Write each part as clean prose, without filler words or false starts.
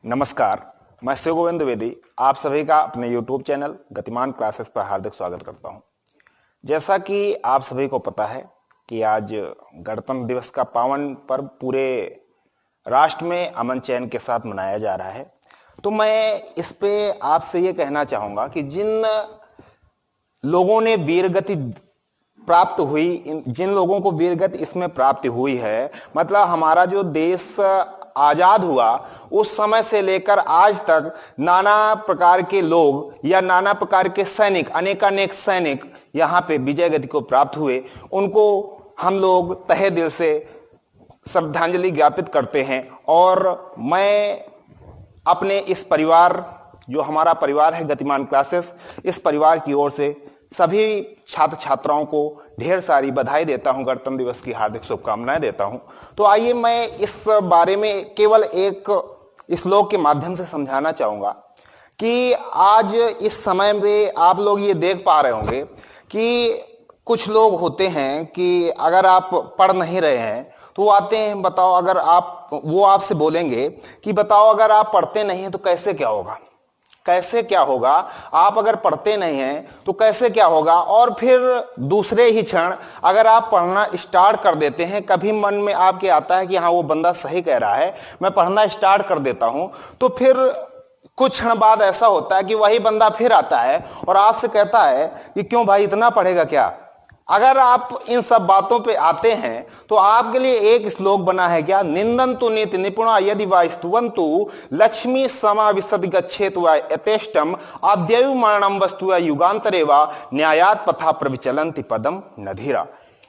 नमस्कार, मैं शिव गोविंद द्विवेदी आप सभी का अपने YouTube चैनल गतिमान क्लासेस पर हार्दिक स्वागत करता हूं। जैसा कि आप सभी को पता है कि आज गणतंत्र दिवस का पावन पर्व पूरे राष्ट्र में अमन चैन के साथ मनाया जा रहा है, तो मैं इस पे आपसे ये कहना चाहूंगा कि जिन लोगों ने वीरगति प्राप्त हुई, जिन लोगों को वीरगति इसमें प्राप्ति हुई है, मतलब हमारा जो देश आजाद हुआ उस समय से लेकर आज तक नाना प्रकार के लोग या नाना प्रकार के सैनिक, अनेकानेक सैनिक यहाँ पे विजय गति को प्राप्त हुए, उनको हम लोग तहे दिल से श्रद्धांजलि ज्ञापित करते हैं। और मैं अपने इस परिवार, जो हमारा परिवार है गतिमान क्लासेस, इस परिवार की ओर से सभी छात्र छात्राओं को ढेर सारी बधाई देता हूं, गणतंत्र दिवस की हार्दिक शुभकामनाएं देता हूं। तो आइए मैं इस बारे में केवल एक श्लोक के माध्यम से समझाना चाहूंगा कि आज इस समय में आप लोग ये देख पा रहे होंगे कि कुछ लोग होते हैं कि अगर आप पढ़ नहीं रहे हैं तो वो आते हैं, बताओ अगर आप, वो आपसे बोलेंगे कि बताओ अगर आप पढ़ते नहीं हैं तो कैसे क्या होगा, कैसे क्या होगा, आप अगर पढ़ते नहीं हैं तो कैसे क्या होगा। और फिर दूसरे ही क्षण अगर आप पढ़ना स्टार्ट कर देते हैं, कभी मन में आपके आता है कि हाँ वो बंदा सही कह रहा है, मैं पढ़ना स्टार्ट कर देता हूं, तो फिर कुछ क्षण बाद ऐसा होता है कि वही बंदा फिर आता है और आपसे कहता है कि क्यों भाई इतना पढ़ेगा क्या। अगर आप इन सब बातों पे आते हैं तो आपके लिए एक श्लोक बना है क्या, निंदन्तु नीति निपुणा यदि वा स्तुवन्तु लक्ष्मी समा विशद गच्छेत वा यथेष्टम अद्ययु मरणम वस्तु युगांतरे वा न्यायात पथा प्रविचलन्ति पदम नधीरा।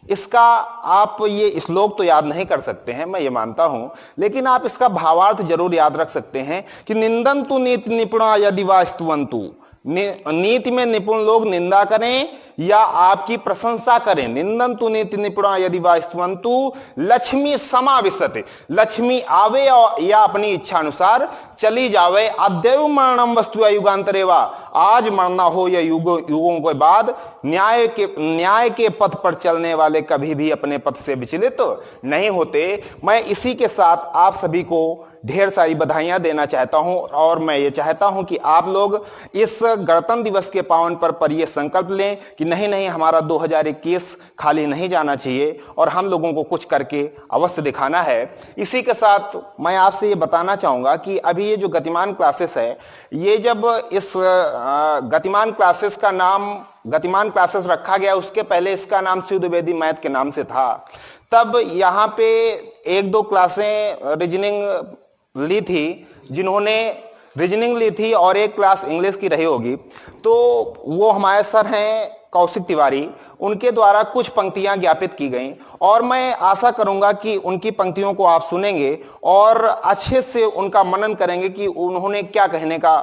इसका आप ये श्लोक तो याद नहीं कर सकते हैं, मैं ये मानता हूं, लेकिन आप इसका भावार्थ जरूर याद रख सकते हैं कि निंदन्तु नीति निपुणा यदि वा स्तुवन्तु, नीति में निपुण लोग निंदा करें या आपकी प्रशंसा करें। निंदन्तु नीति निपुणा यदि वा स्तुवन्तु लक्ष्मी समाविशते, लक्ष्मी आवे या अपनी इच्छा अनुसार चली जावे, अद्ययु मरणम वस्तु युगांतरे वा, आज मरना हो या युगों के बाद, न्याय के पथ पर चलने वाले कभी भी अपने पथ से विचलित नहीं होते। मैं इसी के साथ आप सभी को ढेर सारी बधाइयां देना चाहता हूं और मैं ये चाहता हूं कि आप लोग इस गणतंत्र दिवस के पावन पर्व पर यह संकल्प लें कि नहीं नहीं, हमारा 2021 खाली नहीं जाना चाहिए और हम लोगों को कुछ करके अवश्य दिखाना है। इसी के साथ मैं आपसे ये बताना चाहूंगा कि अभी ये जो गतिमान क्लासेस है, ये जब इस गतिमान क्लासेस का नाम गतिमान क्लासेस रखा गया, उसके पहले इसका नाम शिव द्विवेदी मैथ के नाम से था। तब यहाँ पे एक दो क्लासें रीजनिंग ली थी, जिन्होंने रीजनिंग ली थी और एक क्लास इंग्लिश की रही होगी, तो वो हमारे सर हैं कौशिक तिवारी, उनके द्वारा कुछ पंक्तियां ज्ञापित की गईं और मैं आशा करूंगा कि उनकी पंक्तियों को आप सुनेंगे और अच्छे से उनका मनन करेंगे कि उन्होंने क्या कहने का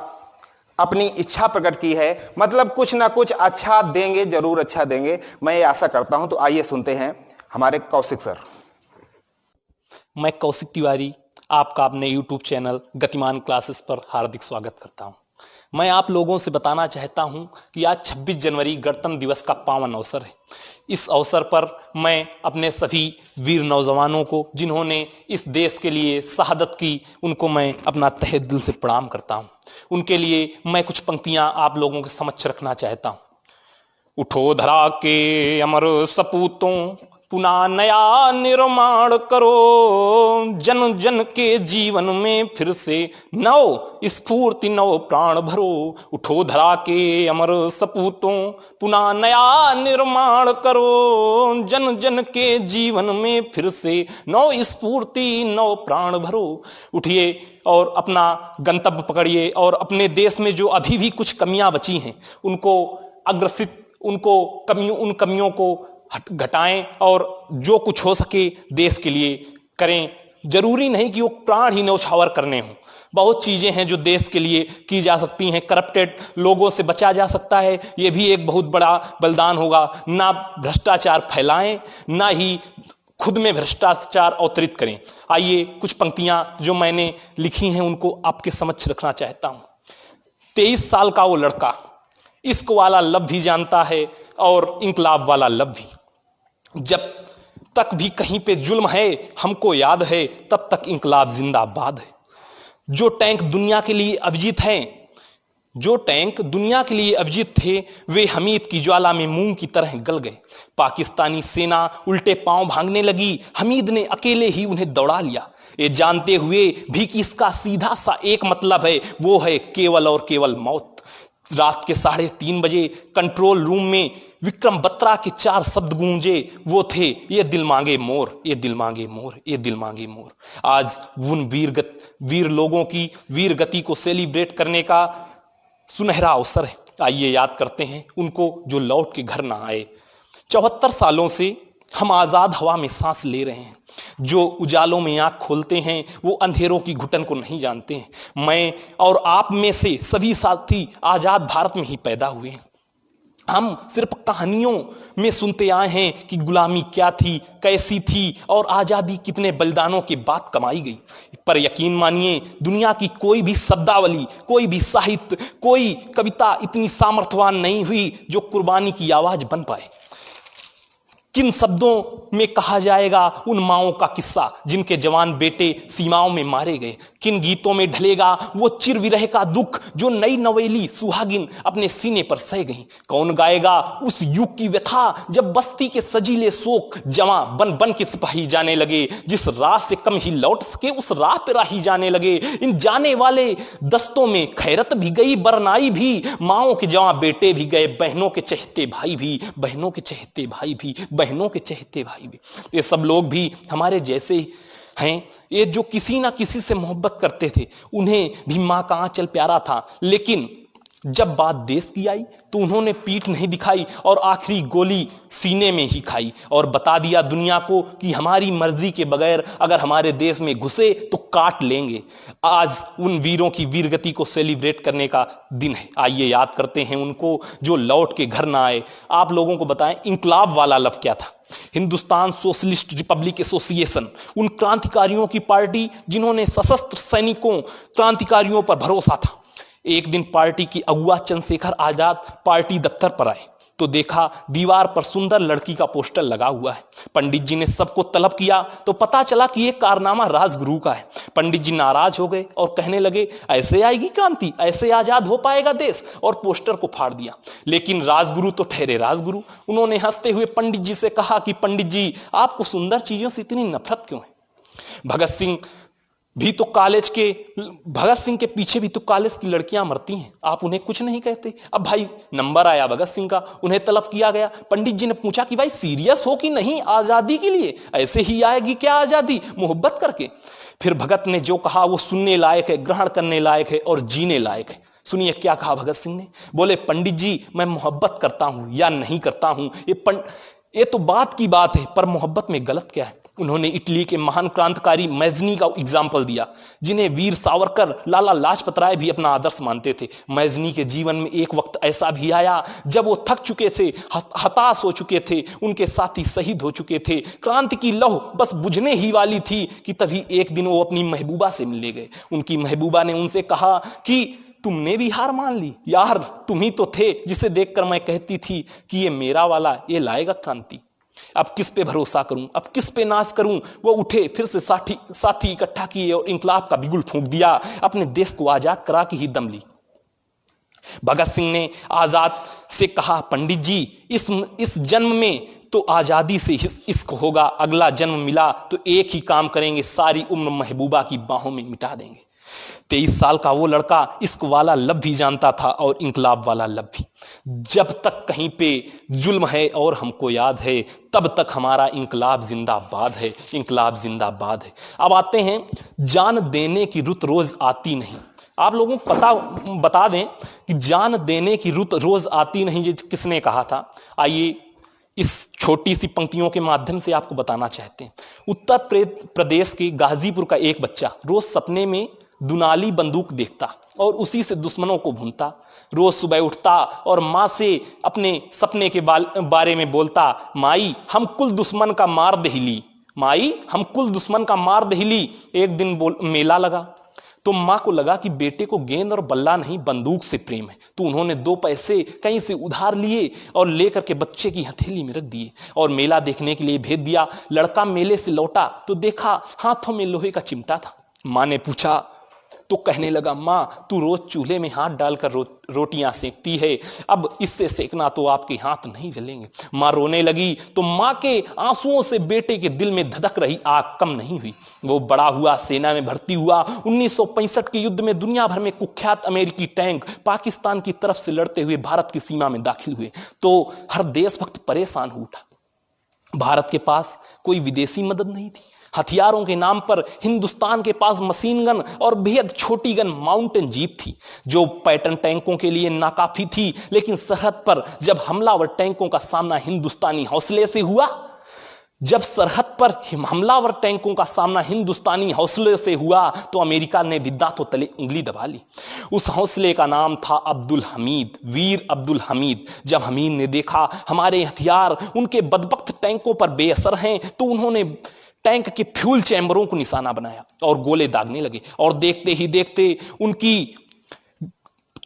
अपनी इच्छा प्रकट की है, मतलब कुछ ना कुछ अच्छा देंगे, जरूर अच्छा देंगे, मैं ये आशा करता हूं। तो आइए सुनते हैं हमारे कौशिक सर। मैं कौशिक तिवारी आपका अपने YouTube चैनल गतिमान क्लासेस पर हार्दिक स्वागत करता हूं। मैं आप लोगों से बताना चाहता हूं कि आज 26 जनवरी गणतंत्र दिवस का पावन अवसर है। इस अवसर पर मैं अपने सभी वीर नौजवानों को, जिन्होंने इस देश के लिए शहादत की, उनको मैं अपना तहे दिल से प्रणाम करता हूं। उनके लिए मैं कुछ पंक्तियां आप लोगों के समक्ष रखना चाहता हूं। उठो धरा के अमर सपूतों, पुनः नया निर्माण करो, जन जन के जीवन में फिर से नव स्फूर्ति नव प्राण भरो। उठो धरा के अमर सपूतों, पुनः नया निर्माण करो, जन जन के जीवन में फिर से नव स्फूर्ति नव प्राण भरो। उठिए और अपना गंतव्य पकड़िए और अपने देश में जो अभी भी कुछ कमियां बची हैं उनको अग्रसित, उन कमियों को घटाएं और जो कुछ हो सके देश के लिए करें। जरूरी नहीं कि वो प्राण ही न्यौछावर करने हों, बहुत चीजें हैं जो देश के लिए की जा सकती हैं। करप्टेड लोगों से बचा जा सकता है, ये भी एक बहुत बड़ा बलिदान होगा। ना भ्रष्टाचार फैलाएं, ना ही खुद में भ्रष्टाचार अवतरित करें। आइए कुछ पंक्तियां जो मैंने लिखी हैं उनको आपके समक्ष रखना चाहता हूं। 23 साल का वो लड़का इश्क वाला लब भी जानता है और इंकलाब वाला लब भी। जब तक भी कहीं पे जुल्म है हमको याद है, तब तक इंकलाब जिंदाबाद है। जो टैंक दुनिया के लिए अविजित हैं, जो टैंक दुनिया के लिए अविजित थे, वे हमीद की ज्वाला में मूंग की तरह गल गए। पाकिस्तानी सेना उल्टे पांव भागने लगी, हमीद ने अकेले ही उन्हें दौड़ा लिया, ये जानते हुए भी कि इसका सीधा सा एक मतलब है, वो है केवल और केवल मौत। रात के 3:30 बजे कंट्रोल रूम में विक्रम बत्रा के 4 शब्द गूंजे, वो थे, ये दिल मांगे मोर, ये दिल मांगे मोर, ये दिल मांगे मोर। आज उन वीर लोगों की वीर गति को सेलिब्रेट करने का सुनहरा अवसर है। आइए याद करते हैं उनको जो लौट के घर ना आए। 74 सालों से हम आजाद हवा में सांस ले रहे हैं। जो उजालों में आंख खोलते हैं वो अंधेरों की घुटन को नहीं जानते हैं। मैं और आप में से सभी साथी आजाद भारत में ही पैदा हुए हैं। हम सिर्फ कहानियों में सुनते आए हैं कि गुलामी क्या थी, कैसी थी और आजादी कितने बलिदानों के बाद कमाई गई। पर यकीन मानिए, दुनिया की कोई भी शब्दावली, कोई भी साहित्य, कोई कविता इतनी सामर्थ्यवान नहीं हुई जो कुर्बानी की आवाज बन पाए। किन शब्दों में कहा जाएगा उन माओं का किस्सा जिनके जवान बेटे सीमाओं में मारे गए? किन गीतों में ढलेगा वो चिर विरह का दुख जो नई नवेली सुहागिन अपने सीने पर सह गई? कौन गाएगा उस युग की व्यथा जब बस्ती के सजीले शोक जवां बन बन के सिपाही जाने लगे? जिस राह से कम ही लौट सके उस राह पे राही जाने लगे। इन जाने वाले दस्तों में खैरत भी गई, बरनाई भी, माओं के जवां बेटे भी गए, बहनों के चहेते भाई भी, बहनों के चहेते भाई भी, बहनों के चहेते भाई भी। ये सब लोग भी हमारे जैसे हैं। ये जो किसी ना किसी से मोहब्बत करते थे, उन्हें भी मां का आंचल प्यारा था। लेकिन जब बात देश की आई तो उन्होंने पीठ नहीं दिखाई और आखिरी गोली सीने में ही खाई और बता दिया दुनिया को कि हमारी मर्जी के बगैर अगर हमारे देश में घुसे तो काट लेंगे। आज उन वीरों की वीरगति को सेलिब्रेट करने का दिन है। आइए याद करते हैं उनको जो लौट के घर ना आए। आप लोगों को बताएं, इंकलाब वाला लफ्ज़ क्या था? हिंदुस्तान सोशलिस्ट रिपब्लिक एसोसिएशन, उन क्रांतिकारियों की पार्टी जिन्होंने सशस्त्र सैनिकों, क्रांतिकारियों पर भरोसा था। एक दिन पार्टी की अगुआ चंद्रशेखर आजाद पार्टी दफ्तर पर आए तो देखा दीवार पर सुंदर लड़की का पोस्टर लगा हुआ है। पंडित जी ने सबको तलब किया तो पता चला कि यह कारनामा राजगुरु का है। पंडित जी नाराज हो गए और कहने लगे, ऐसे आएगी क्रांति, ऐसे आजाद हो पाएगा देश, और पोस्टर को फाड़ दिया। लेकिन राजगुरु तो ठहरे राजगुरु। उन्होंने हंसते हुए पंडित जी से कहा कि पंडित जी, आपको सुंदर चीजों से इतनी नफरत क्यों है? भगत सिंह के पीछे भी तो कॉलेज की लड़कियां मरती हैं, आप उन्हें कुछ नहीं कहते। अब भाई नंबर आया भगत सिंह का, उन्हें तलब किया गया। पंडित जी ने पूछा कि भाई सीरियस हो कि नहीं आजादी के लिए? ऐसे ही आएगी क्या आजादी मोहब्बत करके? फिर भगत ने जो कहा वो सुनने लायक है, ग्रहण करने लायक है और जीने लायक है। सुनिए क्या कहा भगत सिंह ने। बोले, पंडित जी मैं मोहब्बत करता हूं या नहीं करता हूं ये तो बात की बात है, पर मोहब्बत में गलत क्या है? उन्होंने इटली के महान क्रांतिकारी मैजनी का एग्जाम्पल दिया, जिन्हें वीर सावरकर, लाला लाजपत राय भी अपना आदर्श मानते थे। मैजनी के जीवन में एक वक्त ऐसा भी आया जब वो थक चुके थे, हताश हो चुके थे, उनके साथी शहीद हो चुके थे, क्रांति की लौ बस बुझने ही वाली थी कि तभी एक दिन वो अपनी महबूबा से मिलने गए। उनकी महबूबा ने उनसे कहा कि तुमने भी हार मान ली यार, तुम ही तो थे जिसे देखकर मैं कहती थी कि ये मेरा वाला ये लाएगा क्रांति। अब किस पे भरोसा करूं, अब किस पे नाज करूं? वो उठे, फिर से साथी इकट्ठा किए और इंकलाब का बिगुल फूंक दिया। अपने देश को आजाद करा के ही दम ली। भगत सिंह ने आजाद से कहा, पंडित जी इस जन्म में तो आजादी से इश्क होगा, अगला जन्म मिला तो एक ही काम करेंगे, सारी उम्र महबूबा की बाहों में मिटा देंगे। 23 साल का वो लड़का इश्क वाला लफ्ज़ भी जानता था और इंकलाब वाला लफ्ज़ भी। जब तक कहीं पे जुल्म है और हमको याद है, तब तक हमारा इंकलाब जिंदाबाद है, इंकलाब जिंदाबाद है। अब आते हैं, जान देने की रुत रोज आती नहीं। आप लोगों को बता दें कि जान देने की रुत रोज आती नहीं ये किसने कहा था? आइए इस छोटी सी पंक्तियों के माध्यम से आपको बताना चाहते हैं। उत्तर प्रदेश के गाजीपुर का एक बच्चा रोज सपने में दुनाली बंदूक देखता और उसी से दुश्मनों को भूनता। रोज सुबह उठता और माँ से अपने सपने के बारे में बोलता, माई हम कुल दुश्मन का मार दहिली, माई हम कुल दुश्मन का मार दहिली। एक दिन मेला लगा तो माँ को लगा कि बेटे को गेंद और बल्ला नहीं बंदूक से प्रेम है, तो उन्होंने 2 पैसे कहीं से उधार लिए और लेकर के बच्चे की हथेली में रख दिए और मेला देखने के लिए भेज दिया। लड़का मेले से लौटा तो देखा हाथों में लोहे का चिमटा था। माँ ने पूछा, तो कहने लगा, माँ तू रोज चूल्हे में हाथ डालकर रोटियां सेकती है, अब इससे सेकना तो आपके हाथ नहीं जलेंगे। माँ रोने लगी तो माँ के आंसुओं से बेटे के दिल में धधक रही आग कम नहीं हुई। वो बड़ा हुआ, सेना में भर्ती हुआ। 1965 के युद्ध में दुनिया भर में कुख्यात अमेरिकी टैंक पाकिस्तान की तरफ से लड़ते हुए भारत की सीमा में दाखिल हुए तो हर देशभक्त परेशान हो उठा। भारत के पास कोई विदेशी मदद नहीं थी। हथियारों के नाम पर हिंदुस्तान के पास मशीन गन और बेहद छोटी गन माउंटेन जीप थी, जो पैटर्न टैंकों के लिए नाकाफी थी। लेकिन सरहद पर जब हमलावर टैंकों का सामना हिंदुस्तानी हौसले से हुआ, जब सरहद पर हमलावर टैंकों का सामना हिंदुस्तानी हौसले से हुआ तो अमेरिका ने भी दांतों तले उंगली दबा ली। उस हौसले का नाम था अब्दुल हमीद, वीर अब्दुल हमीद। जब हमीद ने देखा हमारे हथियार उनके बदबख्त टैंकों पर बेअसर हैं तो उन्होंने टैंक के फ्यूल चैम्बरों को निशाना बनाया और गोले दागने लगे। और देखते ही देखते उनकी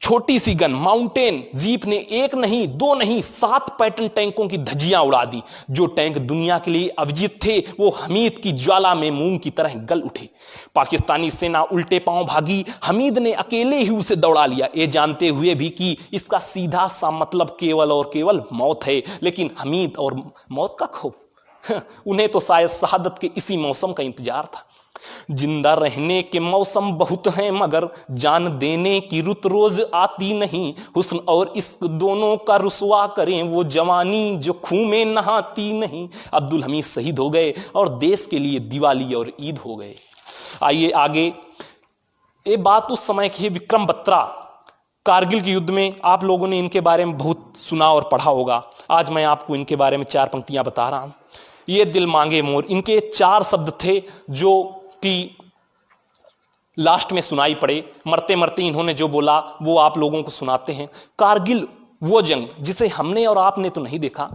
छोटी सी गन माउंटेन जीप ने एक नहीं, दो नहीं, 7 पैटर्न टैंकों की धज्जियां उड़ा दी। जो टैंक दुनिया के लिए अविजित थे वो हमीद की ज्वाला में मूंग की तरह गल उठे। पाकिस्तानी सेना उल्टे पांव भागी। हमीद ने अकेले ही उसे दौड़ा लिया, ये जानते हुए भी कि इसका सीधा सा मतलब केवल और केवल मौत है। लेकिन हमीद और मौत का खौफ, उन्हें तो शायद शहादत के इसी मौसम का इंतजार था। जिंदा रहने के मौसम बहुत हैं मगर जान देने की रुत रोज आती नहीं। हुस्न और इश्क दोनों का रुसवा करें वो जवानी जो खून में नहाती नहीं। अब्दुल हमीद शहीद हो गए और देश के लिए दिवाली और ईद हो गए। आइए आगे। ये बात उस समय की है, विक्रम बत्रा। कारगिल के युद्ध में आप लोगों ने इनके बारे में बहुत सुना और पढ़ा होगा। आज मैं आपको इनके बारे में 4 पंक्तियां बता रहा हूं। ये दिल मांगे मोर, इनके 4 शब्द थे जो कि लास्ट में सुनाई पड़े। मरते मरते इन्होंने जो बोला वो आप लोगों को सुनाते हैं। कारगिल वो जंग जिसे हमने और आपने तो नहीं देखा,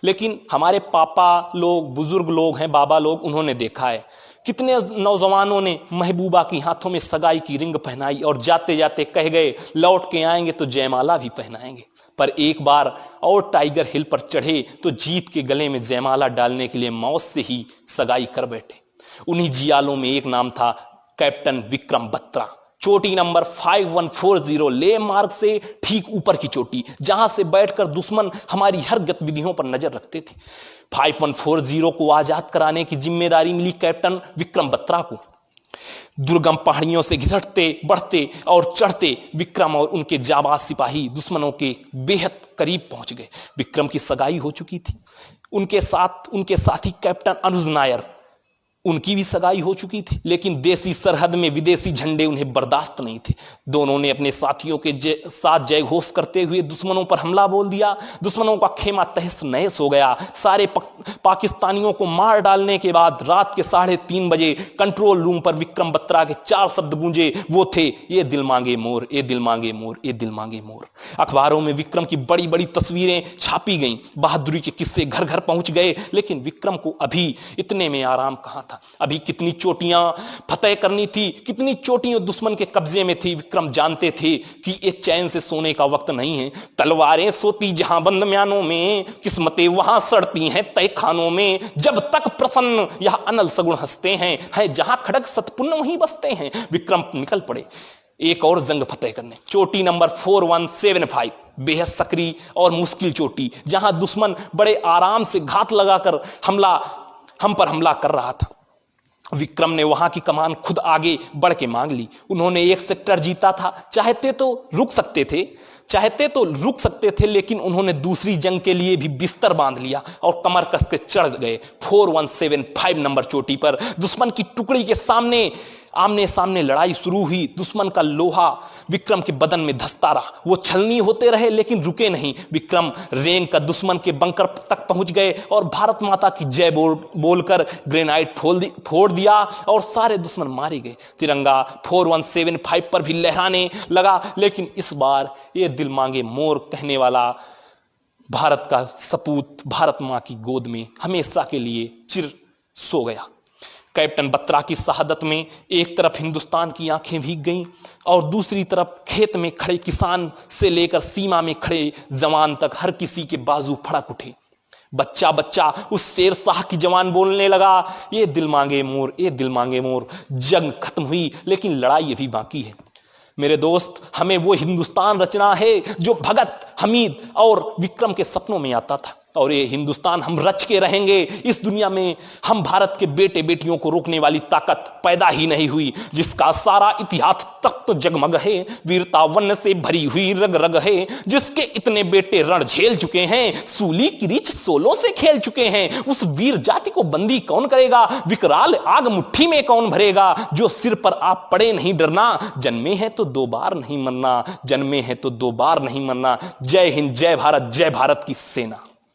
लेकिन हमारे पापा लोग, बुजुर्ग लोग हैं, बाबा लोग, उन्होंने देखा है। कितने नौजवानों ने महबूबा की हाथों में सगाई की रिंग पहनाई और जाते जाते कह गए लौट के आएंगे तो जयमाला भी पहनाएंगे। पर एक बार और टाइगर हिल पर चढ़े तो जीत के गले में जयमाला डालने के लिए मौत से ही सगाई कर बैठे। उन्हीं जियालों में एक नाम था कैप्टन विक्रम बत्रा। चोटी नंबर 5140 ले मार्ग से ठीक ऊपर की चोटी, जहां से बैठकर दुश्मन हमारी हर गतिविधियों पर नजर रखते थे। 5140 को आजाद कराने की जिम्मेदारी मिली कैप्टन विक्रम बत्रा को। दुर्गम पहाड़ियों से घिसटते बढ़ते और चढ़ते विक्रम और उनके जाबाज सिपाही दुश्मनों के बेहद करीब पहुंच गए। विक्रम की सगाई हो चुकी थी। उनके साथी कैप्टन अनुज नायर, उनकी भी सगाई हो चुकी थी, लेकिन देसी सरहद में विदेशी झंडे उन्हें बर्दाश्त नहीं थे। दोनों ने अपने साथियों के साथ जय घोष करते हुए दुश्मनों पर हमला बोल दिया। दुश्मनों का खेमा तहस नहस हो गया। सारे पाकिस्तानियों को मार डालने के बाद रात के 3:30 बजे कंट्रोल रूम पर विक्रम बत्रा के 4 शब्द गूंजे। वो थे, ये दिल मांगे मोर, ये दिल मांगे मोर, ये दिल मांगे मोर। अखबारों में विक्रम की बड़ी बड़ी तस्वीरें छापी गईं। बहादुरी के किस्से घर घर पहुंच गए। लेकिन विक्रम को अभी इतने में आराम कहां था। अभी कितनी चोटियां फतेह करनी थी, कितनी चोटियां दुश्मन के कब्जे में थी। विक्रम जानते थे कि ये चैन से सोने का वक्त नहीं है। तलवारें सोती जहां बंद म्यानों में, किस्मतें वहां सड़ती हैं तय खानों में। जब तक प्रसन्न यह अनल सगुण हंसते हैं, है जहां खड़क सतपुन्न वहीं बसते हैं। विक्रम निकल पड़े एक और जंग फतेह करने। चोटी नंबर 4175 बेहद सक्रिय और मुश्किल चोटी, जहां दुश्मन बड़े आराम से घात लगाकर हम पर हमला कर रहा था। विक्रम ने वहां की कमान खुद आगे बढ़ के मांग ली। उन्होंने एक सेक्टर जीता था। चाहते तो रुक सकते थे, लेकिन उन्होंने दूसरी जंग के लिए भी बिस्तर बांध लिया और कमर कस के चढ़ गए 4175 नंबर चोटी पर। दुश्मन की टुकड़ी के आमने सामने लड़ाई शुरू हुई। दुश्मन का लोहा विक्रम के बदन में धंसता रहा। वो छलनी होते रहे लेकिन रुके नहीं। विक्रम रेंग का दुश्मन के बंकर तक पहुंच गए और भारत माता की जय बोलकर ग्रेनाइट फोड़ दिया और सारे दुश्मन मारे गए। तिरंगा 4175 पर भी लहराने लगा, लेकिन इस बार ये दिल मांगे मोर कहने वाला भारत का सपूत भारत मां की गोद में हमेशा के लिए चिर सो गया। कैप्टन बत्रा की शहादत में एक तरफ हिंदुस्तान की आंखें भीग गईं और दूसरी तरफ खेत में खड़े किसान से लेकर सीमा में खड़े जवान तक हर किसी के बाजू फड़क उठे। बच्चा बच्चा उस शेर शाह की जवान बोलने लगा, ये दिल मांगे मोर, ये दिल मांगे मोर। जंग खत्म हुई लेकिन लड़ाई अभी बाकी है। मेरे दोस्त, हमें वो हिंदुस्तान रचना है जो भगत, हमीद और विक्रम के सपनों में आता था, और ये हिंदुस्तान हम रच के रहेंगे। इस दुनिया में हम भारत के बेटे बेटियों को रोकने वाली ताकत पैदा ही नहीं हुई, जिसका सारा इतिहास तक तो जगमग है, वीरता वन्न से भरी हुई रग रग है, जिसके इतने बेटे रण झेल चुके हैं, सूली की रीछ सोलों से खेल चुके हैं। उस वीर जाति को बंदी कौन करेगा, विकराल आग मुट्ठी में कौन भरेगा, जो सिर पर आप पड़े नहीं डरना, जन्मे हैं तो दो बार नहीं मरना, जन्मे हैं तो दो बार नहीं मरना। जय हिंद, जय भारत की सेना।